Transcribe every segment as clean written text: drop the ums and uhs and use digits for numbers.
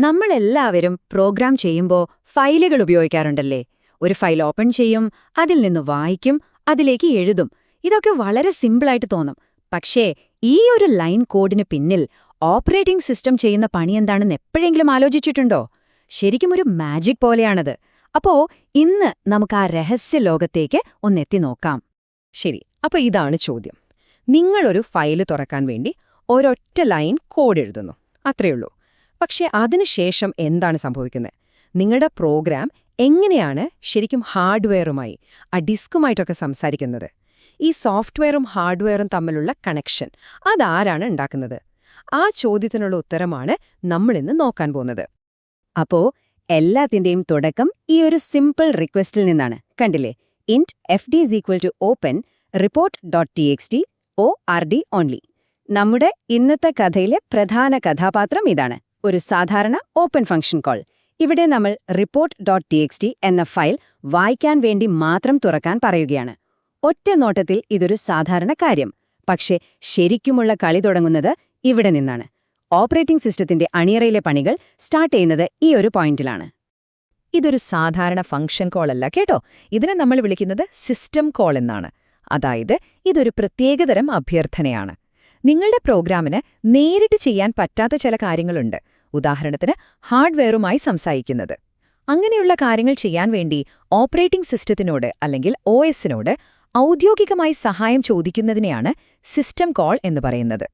നമ്മളെല്ലാവരും പ്രോഗ്രാം ചെയ്യുമ്പോൾ ഫയലുകൾ ഉപയോഗിക്കാറുണ്ടല്ലേ? ഒരു ഫയൽ ഓപ്പൺ ചെയ്യും, അതിൽ നിന്ന് വായിക്കും, അതിലേക്ക് എഴുതും. ഇതൊക്കെ വളരെ സിമ്പിളായിട്ട് തോന്നും. പക്ഷേ ഈ ഒരു ലൈൻ കോഡിന് പിന്നിൽ ഓപ്പറേറ്റിംഗ് സിസ്റ്റം ചെയ്യുന്ന പണിയെന്താണെന്ന് എപ്പോഴെങ്കിലും ആലോചിച്ചിട്ടുണ്ടോ? ശരിക്കും ഒരു മാജിക് പോലെയാണത്. അപ്പോ ഇന്ന് നമുക്ക് ആ രഹസ്യ ലോകത്തേക്ക് ഒന്നെത്തി നോക്കാം. ശരി, അപ്പൊ ഇതാണ് ചോദ്യം. നിങ്ങളൊരു ഫയല് തുറക്കാൻ വേണ്ടി ഒരൊറ്റ ലൈൻ കോഡ് എഴുതുന്നു, അത്രയുള്ളൂ. പക്ഷെ അതിനുശേഷം എന്താണ് സംഭവിക്കുന്നത്? നിങ്ങളുടെ പ്രോഗ്രാം എങ്ങനെയാണ് ശരിക്കും ഹാർഡ്വെയറുമായി, ആ ഡിസ്കുമായിട്ടൊക്കെ സംസാരിക്കുന്നത്? ഈ സോഫ്റ്റ്വെയറും ഹാർഡ്വെയറും തമ്മിലുള്ള കണക്ഷൻ അതാരാണ് ഉണ്ടാക്കുന്നത്? ആ ചോദ്യത്തിനുള്ള ഉത്തരമാണ് നമ്മളിന്ന് നോക്കാൻ പോകുന്നത്. അപ്പോ എല്ലാത്തിന്റെയും തുടക്കം ഈ ഒരു സിമ്പിൾ റിക്വസ്റ്റിൽ നിന്നാണ്. കണ്ടില്ലേ? Int fd = open report.txt ORD only. നമ്മുടെ ഇന്നത്തെ കഥയിലെ പ്രധാന കഥാപാത്രം ഇതാണ്. ഒരു സാധാരണ ഓപ്പൺ ഫംഗ്ഷൻ കോൾ. ഇവിടെ നമ്മൾ report.txt എന്ന ഫയൽ വായിക്കാൻ വേണ്ടി മാത്രം തുറക്കാൻ പറയുകയാണ്. ഒറ്റ നോട്ടത്തിൽ ഇതൊരു സാധാരണ കാര്യം. പക്ഷേ ശരിക്കുമുള്ള കളി തുടങ്ങുന്നത് ഇവിടെ നിന്നാണ്. ഓപ്പറേറ്റിംഗ് സിസ്റ്റത്തിന്റെ അണിയറയിലെ പണികൾ സ്റ്റാർട്ട് ചെയ്യുന്നത് ഈ ഒരു പോയിന്റിലാണ്. ഇതൊരു സാധാരണ ഫംഗ്ഷൻ കോൾ അല്ല കേട്ടോ. ഇതിനെ നമ്മൾ വിളിക്കുന്നത് സിസ്റ്റം കോൾ എന്നാണ്. അതായത് ഇതൊരു പ്രത്യേകതരം അഭ്യർത്ഥനയാണ്. നിങ്ങളുടെ പ്രോഗ്രാമിന് നേരിട്ട് ചെയ്യാൻ പറ്റാത്ത ചില കാര്യങ്ങളുണ്ട്. ഉദാഹരണത്തിന് ഹാർഡ്വെയറുമായി സംസാരിക്കുന്നത്. അങ്ങനെയുള്ള കാര്യങ്ങൾ ചെയ്യാൻ വേണ്ടി ഓപ്പറേറ്റിംഗ് സിസ്റ്റത്തിനോട് അല്ലെങ്കിൽ OSനോട് ഔദ്യോഗികമായി സഹായം ചോദിക്കുന്നതിനെയാണ് സിസ്റ്റം കോൾ എന്ന് പറയുന്നത്.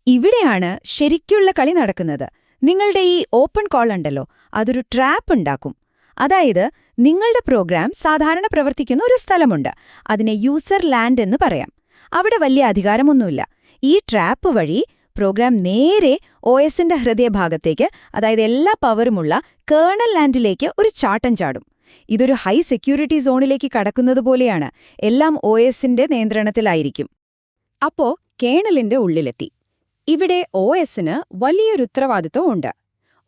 ഇവിടെയാണ് ശരിക്കുള്ള കളി നടക്കുന്നത്. നിങ്ങളുടെ ഈ ഓപ്പൺ കോൾ ഉണ്ടല്ലോ, അതൊരു ട്രാപ്പ് ഉണ്ടാക്കും. അതായത് നിങ്ങളുടെ പ്രോഗ്രാം സാധാരണ പ്രവർത്തിക്കുന്ന ഒരു സ്ഥലമുണ്ട്. അതിനെ യൂസർ ലാൻഡ് എന്ന് പറയാം. അവിടെ വലിയ അധികാരമൊന്നുമില്ല. ഈ ട്രാപ്പ് വഴി പ്രോഗ്രാം നേരെ OSന്റെ ഹൃദയഭാഗത്തേക്ക്, അതായത് എല്ലാ പവറുമുള്ള കേർണൽ ലാൻഡിലേക്ക് ഒരു ചാട്ടം ചാടും. ഇതൊരു ഹൈ സെക്യൂരിറ്റി സോണിലേക്ക് കടക്കുന്നതുപോലെയാണ്. എല്ലാം OSന്റെ നിയന്ത്രണത്തിലായിരിക്കും. അപ്പോ കേർണലിന്റെ ഉള്ളിലെത്തി. ഇവിടെ OSന് വലിയൊരു ഉത്തരവാദിത്വം ഉണ്ട്.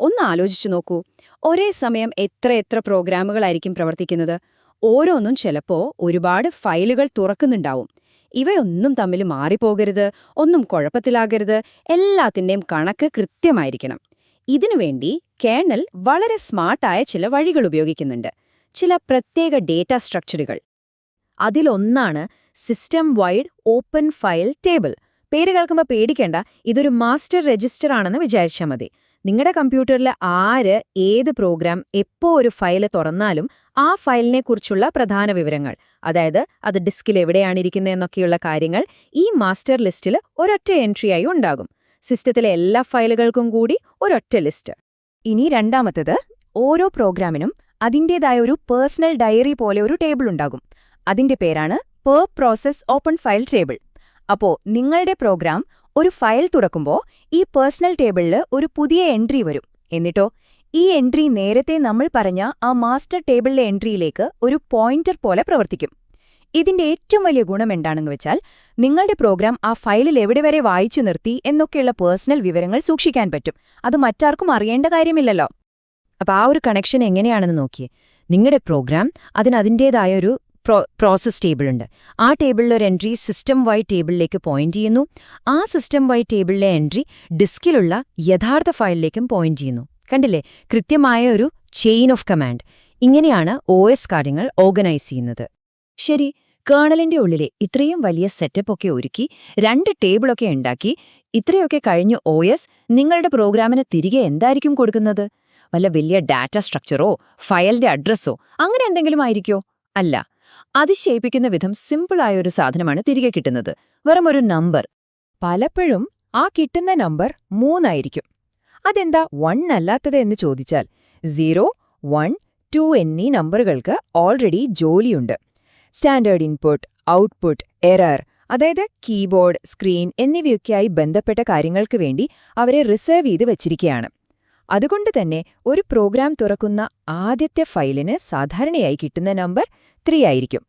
ഒന്ന് ആലോചിച്ചു നോക്കൂ. ഒരേ സമയം എത്ര പ്രോഗ്രാമുകളായിരിക്കും പ്രവർത്തിക്കുന്നത്? ഓരോന്നും ചിലപ്പോ ഒരുപാട് ഫയലുകൾ തുറക്കുന്നുണ്ടാവും. ഇവയൊന്നും തമ്മിൽ മാറിപ്പോകരുത്, ഒന്നും കുഴപ്പത്തിലാകരുത്, എല്ലാത്തിൻ്റെയും കണക്ക് കൃത്യമായിരിക്കണം. ഇതിനുവേണ്ടി കേർണൽ വളരെ സ്മാർട്ടായ ചില വഴികൾ ഉപയോഗിക്കുന്നുണ്ട്. ചില പ്രത്യേക ഡേറ്റ സ്ട്രക്ചറുകൾ. അതിലൊന്നാണ് system wide open file table. പേര് കേൾക്കുമ്പോൾ പേടിക്കേണ്ട, ഇതൊരു മാസ്റ്റർ രജിസ്റ്റർ ആണെന്ന് വിചാരിച്ചാൽ മതി. നിങ്ങളുടെ കമ്പ്യൂട്ടറിൽ ആര് ഏത് പ്രോഗ്രാം എപ്പോ ഒരു ഫയൽ തുറന്നാലും ആ ഫയലിനെക്കുറിച്ചുള്ള പ്രധാന വിവരങ്ങൾ, അതായത് അത് ഡിസ്കിൽ എവിടെയാണിരിക്കുന്നതെന്നൊക്കെയുള്ള കാര്യങ്ങൾ ഈ മാസ്റ്റർ ലിസ്റ്റിൽ ഒരൊറ്റ എൻട്രിയായി ഉണ്ടാകും. സിസ്റ്റത്തിലെ എല്ലാ ഫയലുകൾക്കും കൂടി ഒരൊറ്റ ലിസ്റ്റ്. ഇനി രണ്ടാമത്തേത്, ഓരോ പ്രോഗ്രാമിനും അതിൻ്റേതായ ഒരു പേഴ്സണൽ ഡയറി പോലെ ഒരു ടേബിൾ ഉണ്ടാകും. അതിന്റെ പേരാണ് per process open file table. അപ്പോ നിങ്ങളുടെ പ്രോഗ്രാം ഒരു ഫയൽ തുറക്കുമ്പോൾ ഈ പേഴ്സണൽ ടേബിളിൽ ഒരു പുതിയ എൻട്രി വരും. എന്നിട്ടോ ഈ എൻട്രി നേരത്തെ നമ്മൾ പറഞ്ഞ ആ മാസ്റ്റർ ടേബിളിലെ എൻട്രിയിലേക്ക് ഒരു പോയിന്റർ പോലെ പ്രവർത്തിക്കും. ഇതിന്റെ ഏറ്റവും വലിയ ഗുണം എന്താണെന്ന് വെച്ചാൽ, നിങ്ങളുടെ പ്രോഗ്രാം ആ ഫയലിൽ എവിടെ വരെ വായിച്ചു നിർത്തി എന്നൊക്കെയുള്ള പേഴ്സണൽ വിവരങ്ങൾ സൂക്ഷിക്കാൻ പറ്റും. അത് മറ്റാർക്കും അറിയേണ്ട കാര്യമില്ലല്ലോ. അപ്പോൾ ആ ഒരു കണക്ഷൻ എങ്ങനെയാണെന്ന് നോക്കിയേ. നിങ്ങളുടെ പ്രോഗ്രാം അതിൻ്റേതായ ഒരു പ്രോസസ് ടേബിളുണ്ട്. ആ ടേബിളിൽ ഒരു എൻട്രി സിസ്റ്റം വൈഡ് ടേബിളിലേക്ക് പോയിന്റ് ചെയ്യുന്നു. ആ സിസ്റ്റം വൈഡ് ടേബിളിലെ എൻട്രി ഡിസ്കിലുള്ള യഥാർത്ഥ ഫയലിലേക്കും പോയിന്റ് ചെയ്യുന്നു. കണ്ടില്ലേ? കൃത്യമായ ഒരു ചെയിൻ ഓഫ് കമാൻഡ്. ഇങ്ങനെയാണ് OS കാര്യങ്ങൾ ഓർഗനൈസ് ചെയ്യുന്നത്. ശരി, കേർണലിന്റെ ഉള്ളിലെ ഇത്രയും വലിയ സെറ്റപ്പ് ഒക്കെ ഒരുക്കി 2 ടേബിളൊക്കെ ഉണ്ടാക്കി ഇത്രയൊക്കെ കഴിഞ്ഞ് OS നിങ്ങളുടെ പ്രോഗ്രാമിന് തിരികെ എന്തായിരിക്കും കൊടുക്കുന്നത്? വല്ല വലിയ ഡാറ്റ സ്ട്രക്ചറോ ഫയലിന്റെ അഡ്രസ്സോ അങ്ങനെ എന്തെങ്കിലും ആയിരിക്കോ? അല്ല. അതിശയിപ്പിക്കുന്ന വിധം സിമ്പിളായ ഒരു സാധനമാണ് തിരികെ കിട്ടുന്നത്. വെറും ഒരു നമ്പർ. പലപ്പോഴും ആ കിട്ടുന്ന നമ്പർ 3 ആയിരിക്കും. അതെന്താ 1 അല്ലാത്തത് എന്ന് ചോദിച്ചാൽ, 0, 1, 2 എന്നീ നമ്പറുകൾക്ക് ഓൾറെഡി ജോലിയുണ്ട്. സ്റ്റാൻഡേർഡ് ഇൻപുട്ട്, ഔട്ട്പുട്ട്, എറർ, അതായത് കീബോർഡ്, സ്ക്രീൻ എന്നിവയൊക്കെയായി ബന്ധപ്പെട്ട കാര്യങ്ങൾക്ക് വേണ്ടി അവരെ റിസർവ് ചെയ്ത് വച്ചിരിക്കുകയാണ്. അതുകൊണ്ട് തന്നെ ഒരു പ്രോഗ്രാം തുറക്കുന്ന ആദ്യത്തെ ഫയലിന് സാധാരണയായി കിട്ടുന്ന നമ്പർ 3 ആയിരിക്കും.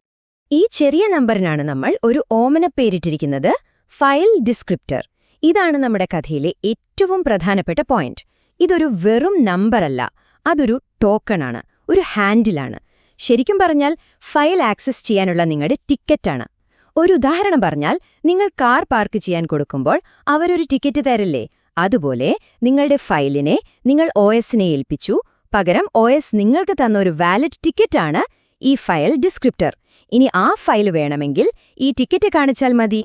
ഈ ചെറിയ നമ്പറിനാണ് നമ്മൾ ഒരു ഓമനപ്പേരിട്ടിരിക്കുന്നത്, ഫയൽ ഡിസ്ക്രിപ്റ്റർ. ഇതാണ് നമ്മുടെ കഥയിലെ ഏറ്റവും പ്രധാനപ്പെട്ട പോയിന്റ്. ഇതൊരു വെറും നമ്പറല്ല, അതൊരു ടോക്കണാണ്, ഒരു ഹാൻഡിലാണ്. ശരിക്കും പറഞ്ഞാൽ ഫയൽ ആക്സസ് ചെയ്യാനുള്ള നിങ്ങളുടെ ടിക്കറ്റാണ്. ഒരു ഉദാഹരണം പറഞ്ഞാൽ, നിങ്ങൾ കാർ പാർക്ക് ചെയ്യാൻ കൊടുക്കുമ്പോൾ അവരൊരു ടിക്കറ്റ് തരില്ലേ? അതുപോലെ നിങ്ങളുടെ ഫയലിനെ നിങ്ങൾ OSനെ ഏൽപ്പിച്ചു, പകരം OS നിങ്ങൾക്ക് തന്ന ഒരു വാലിഡ് ടിക്കറ്റാണ് ഈ ഫയൽ ഡിസ്ക്രിപ്റ്റർ. ഇനി ആ ഫയൽ വേണമെങ്കിൽ ഈ ടിക്കറ്റ് കാണിച്ചാൽ മതി.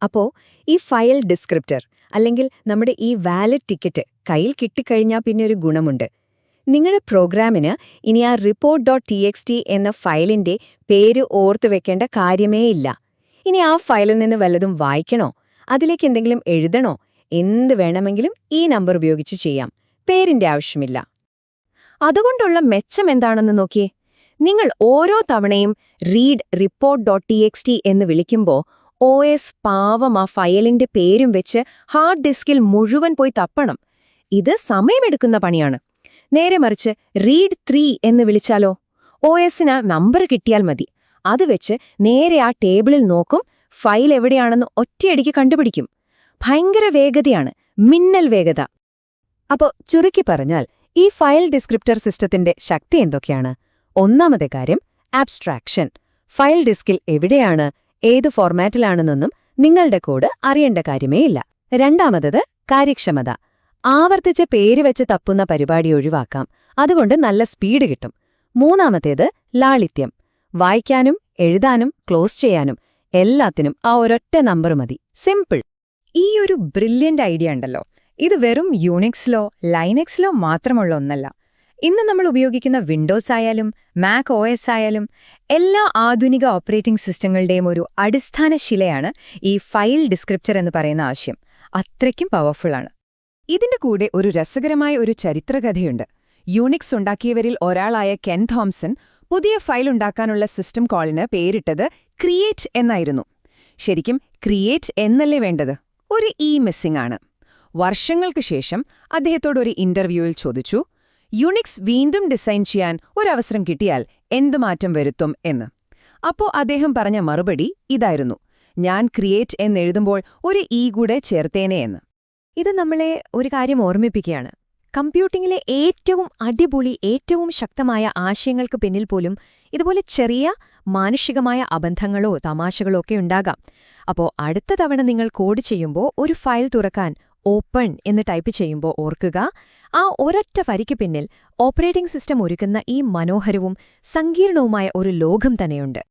അപ്പോ ഈ ഫയൽ ഡിസ്ക്രിപ്റ്റർ അല്ലെങ്കിൽ നമ്മുടെ ഈ വാലിഡ് ടിക്കറ്റ് കയ്യിൽ കിട്ടിക്കഴിഞ്ഞാൽ പിന്നെ ഒരു ഗുണമുണ്ട്. നിങ്ങളുടെ പ്രോഗ്രാമിന് ഇനി ആ report.txt എന്ന ഫയലിന്റെ പേര് ഓർത്തു വെക്കേണ്ട കാര്യമേ ഇല്ല. ഇനി ആ ഫയലിൽ നിന്ന് വല്ലതും വായിക്കണോ, അതിലേക്ക് എന്തെങ്കിലും എഴുതണോ, എന്ത് വേണമെങ്കിലും ഈ നമ്പർ ഉപയോഗിച്ച് ചെയ്യാം. പേരിന്റെ ആവശ്യമില്ല. അതുകൊണ്ടുള്ള മെച്ചം എന്താണെന്ന് നോക്കിയേ. നിങ്ങൾ ഓരോ തവണയും read report.txt എന്ന് വിളിക്കുമ്പോൾ OS പാവം ആ ഫയലിന്റെ പേരും വെച്ച് ഹാർഡ് ഡിസ്കിൽ മുഴുവൻ പോയി തപ്പണം. ഇത് സമയമെടുക്കുന്ന പണിയാണ്. നേരെ മറിച്ച് read 3 എന്ന് വിളിച്ചാലോ, OSന് നമ്പർ കിട്ടിയാൽ മതി. അത് വെച്ച് നേരെ ആ ടേബിളിൽ നോക്കും, ഫയൽ എവിടെയാണെന്ന് ഒറ്റയടിക്ക് കണ്ടുപിടിക്കും. ഭയങ്കര വേഗതയാണ്, മിന്നൽ വേഗത. അപ്പോ ചുരുക്കി പറഞ്ഞാൽ ഈ ഫയൽ ഡിസ്ക്രിപ്റ്റർ സിസ്റ്റത്തിന്റെ ശക്തി എന്തൊക്കെയാണ്? ഒന്നാമത്തെ കാര്യം ആബ്സ്ട്രാക്ഷൻ. ഫയൽ ഡിസ്കിൽ എവിടെയാണ്, ഏത് ഫോർമാറ്റിലാണെന്നൊന്നും നിങ്ങളുടെ കോഡ് അറിയേണ്ട കാര്യമേ ഇല്ല. രണ്ടാമത്തത് കാര്യക്ഷമത. ആവർത്തിച്ച് പേര് വെച്ച് തപ്പുന്ന പരിപാടി ഒഴിവാക്കാം. അതുകൊണ്ട് നല്ല സ്പീഡ് കിട്ടും. മൂന്നാമത്തേത് ലാളിത്യം. വായിക്കാനും എഴുതാനും ക്ലോസ് ചെയ്യാനും എല്ലാത്തിനും ആ ഒരൊറ്റ നമ്പർ മതി. സിമ്പിൾ. ഈ ഒരു ബ്രില്യന്റ് ഐഡിയ ഉണ്ടല്ലോ, ഇത് വെറും യൂണിക്സിലോ ലൈനക്സിലോ മാത്രമുള്ള ഒന്നല്ല. ഇന്ന് നമ്മൾ ഉപയോഗിക്കുന്ന വിൻഡോസ് ആയാലും മാക് OS ആയാലും എല്ലാ ആധുനിക ഓപ്പറേറ്റിംഗ് സിസ്റ്റങ്ങളുടെയും ഒരു അടിസ്ഥാന ശിലയാണ് ഈ ഫയൽ ഡിസ്ക്രിപ്റ്റർ എന്ന് പറയുന്ന ആശയം. അത്രയ്ക്കും പവർഫുള്ളാണ്. ഇതിന്റെ കൂടെ ഒരു രസകരമായ ഒരു ചരിത്രകഥയുണ്ട്. യൂണിക്സ് ഉണ്ടാക്കിയവരിൽ ഒരാളായ കെൻ തോംസൺ പുതിയ ഫയൽ ഉണ്ടാക്കാനുള്ള സിസ്റ്റം കോളിന് പേരിട്ടത് ക്രിയേറ്റ് എന്നായിരുന്നു. ശരിക്കും ക്രിയേറ്റ് എന്നല്ലേ വേണ്ടത്? ഒരു മിസ്സിംഗ് ആണ്. വർഷങ്ങൾക്ക് ശേഷം അദ്ദേഹത്തോടൊരു ഇന്റർവ്യൂവിൽ ചോദിച്ചു, യൂണിക്സ് വീണ്ടും ഡിസൈൻ ചെയ്യാൻ ഒരവസരം കിട്ടിയാൽ എന്ത് മാറ്റം വരുത്തും എന്ന്. അപ്പോ അദ്ദേഹം പറഞ്ഞ മറുപടി ഇതായിരുന്നു, ഞാൻ ക്രിയേറ്റ് എന്നെഴുതുമ്പോൾ ഒരു കൂടെ ചേർത്തേനെ എന്ന്. ഇത് നമ്മളെ ഒരു കാര്യം ഓർമ്മിപ്പിക്കുകയാണ്. കമ്പ്യൂട്ടിങ്ങിലെ ഏറ്റവും അടിപൊളി, ഏറ്റവും ശക്തമായ ആശയങ്ങൾക്ക് പിന്നിൽ പോലും ഇതുപോലെ ചെറിയ മാനുഷികമായ അബന്ധങ്ങളോ തമാശകളോ ഒക്കെ ഉണ്ടാകാം. അപ്പോൾ അടുത്ത തവണ നിങ്ങൾ കോഡ് ചെയ്യുമ്പോൾ ഒരു ഫയൽ തുറക്കാൻ ഓപ്പൺ എന്ന് ടൈപ്പ് ചെയ്യുമ്പോൾ ഓർക്കുക, ആ ഒരൊറ്റ വരിക്ക് പിന്നിൽ ഓപ്പറേറ്റിംഗ് സിസ്റ്റം ഒരുക്കുന്ന ഈ മനോഹരവും സങ്കീർണവുമായ ഒരു ലോകം തന്നെയുണ്ട്.